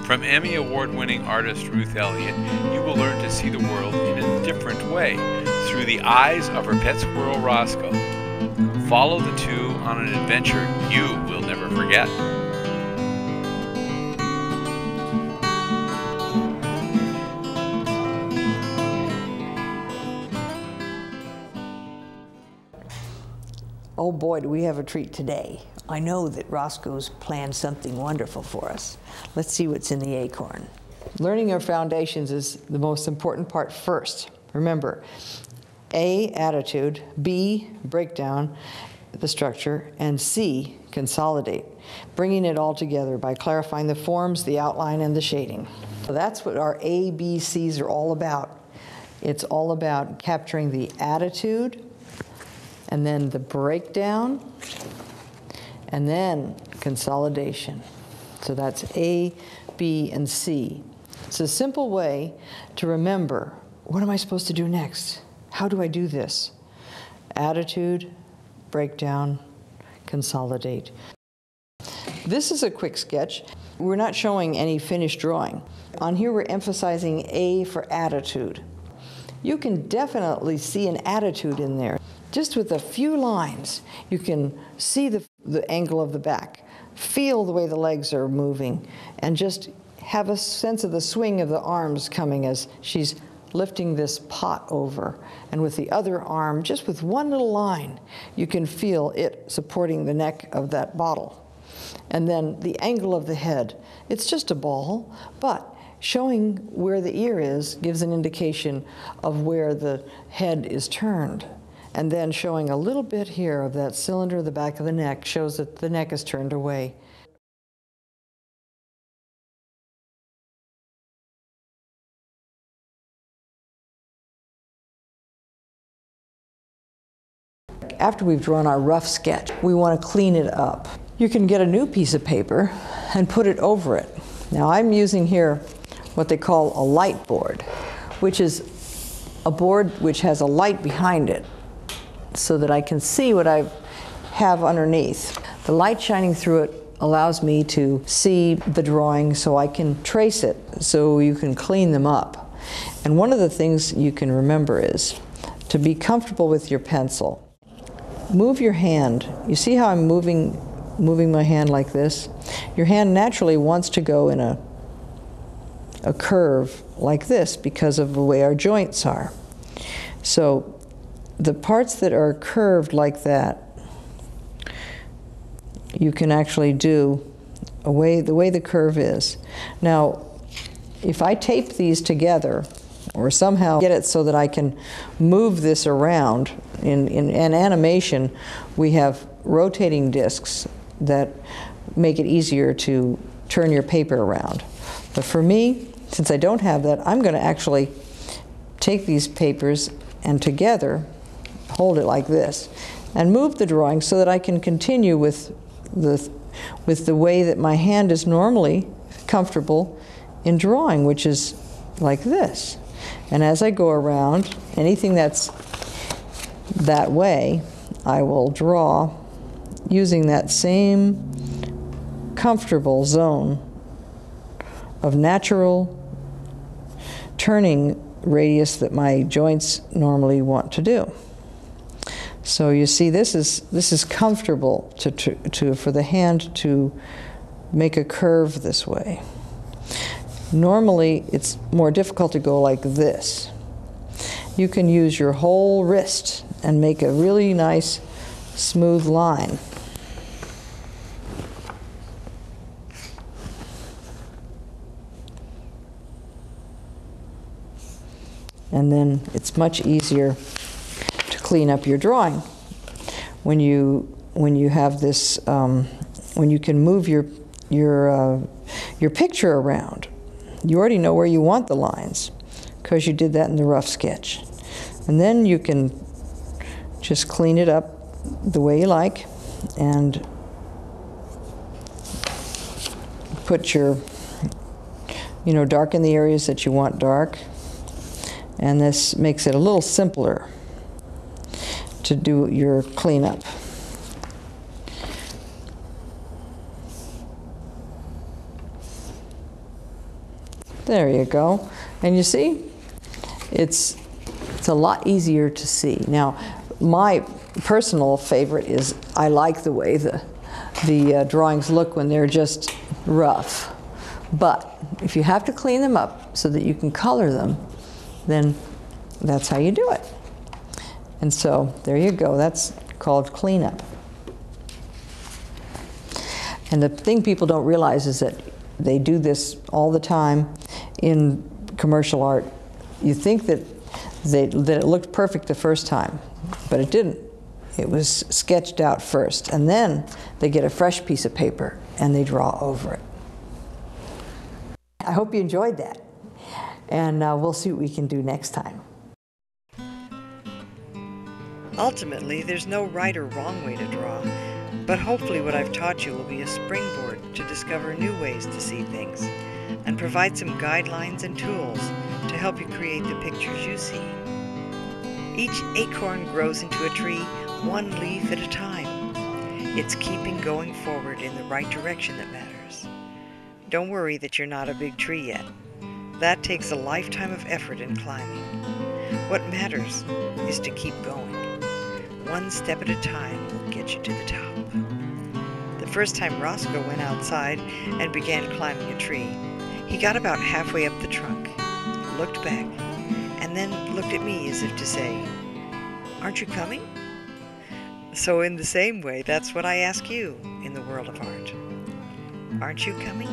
From Emmy Award-winning artist Ruth Elliott, you will learn to see the world in a different way, through the eyes of her pet squirrel Roscoe. Follow the two on an adventure you will never forget. Oh boy, do we have a treat today. I know that Roscoe's planned something wonderful for us. Let's see what's in the acorn. Learning our foundations is the most important part first. Remember, A, attitude, B, break down the structure, and C, consolidate, bringing it all together by clarifying the forms, the outline, and the shading. So that's what our A, B, C's are all about. It's all about capturing the attitude, and then the breakdown, and then consolidation. So that's A, B, and C. It's a simple way to remember, what am I supposed to do next? How do I do this? Attitude, breakdown, consolidate. This is a quick sketch. We're not showing any finished drawing. On here we're emphasizing A for attitude. You can definitely see an attitude in there. Just with a few lines, you can see the angle of the back, feel the way the legs are moving, and just have a sense of the swing of the arms coming as she's lifting this pot over. And with the other arm, just with one little line, you can feel it supporting the neck of that bottle. And then the angle of the head. It's just a ball, but showing where the ear is gives an indication of where the head is turned. And then showing a little bit here of that cylinder at the back of the neck shows that the neck is turned away. After we've drawn our rough sketch, we want to clean it up. You can get a new piece of paper and put it over it. Now I'm using here what they call a light board, which is a board which has a light behind it, so that I can see what I have underneath. The light shining through it allows me to see the drawing so I can trace it, so you can clean them up. And one of the things you can remember is to be comfortable with your pencil. Move your hand. You see how I'm moving my hand like this? Your hand naturally wants to go in a curve like this because of the way our joints are. So the parts that are curved like that, you can actually do the way the curve is. Now, if I tape these together, or somehow get it so that I can move this around, in animation, we have rotating discs that make it easier to turn your paper around. But for me, since I don't have that, I'm going to actually take these papers and together hold it like this, and move the drawing so that I can continue with the way that my hand is normally comfortable in drawing, which is like this. And as I go around, anything that's that way, I will draw using that same comfortable zone of natural turning radius that my joints normally want to do. So you see, this is comfortable for the hand to make a curve this way. Normally, it's more difficult to go like this. You can use your whole wrist and make a really nice, smooth line. And then it's much easier to clean up your drawing when you have this, when you can move your picture around. You already know where you want the lines because you did that in the rough sketch. And then you can just clean it up the way you like and put your, darken the areas that you want dark. And this makes it a little simpler to do your cleanup. There you go. And you see, it's a lot easier to see. Now, my personal favorite is I like the way the drawings look when they're just rough. But if you have to clean them up so that you can color them, then that's how you do it. And so there you go. That's called cleanup. And the thing people don't realize is that they do this all the time in commercial art. You think that it looked perfect the first time, but it didn't. It was sketched out first, and then they get a fresh piece of paper and they draw over it. I hope you enjoyed that, and we'll see what we can do next time. Ultimately, there's no right or wrong way to draw, but hopefully what I've taught you will be a springboard to discover new ways to see things and provide some guidelines and tools to help you create the pictures you see. Each acorn grows into a tree one leaf at a time. It's keeping going forward in the right direction that matters. Don't worry that you're not a big tree yet. That takes a lifetime of effort in climbing. What matters is to keep going. One step at a time will get you to the top. The first time Roscoe went outside and began climbing a tree, he got about halfway up the trunk, looked back, and then looked at me as if to say, "Aren't you coming?" So in the same way, that's what I ask you in the world of art. Aren't you coming?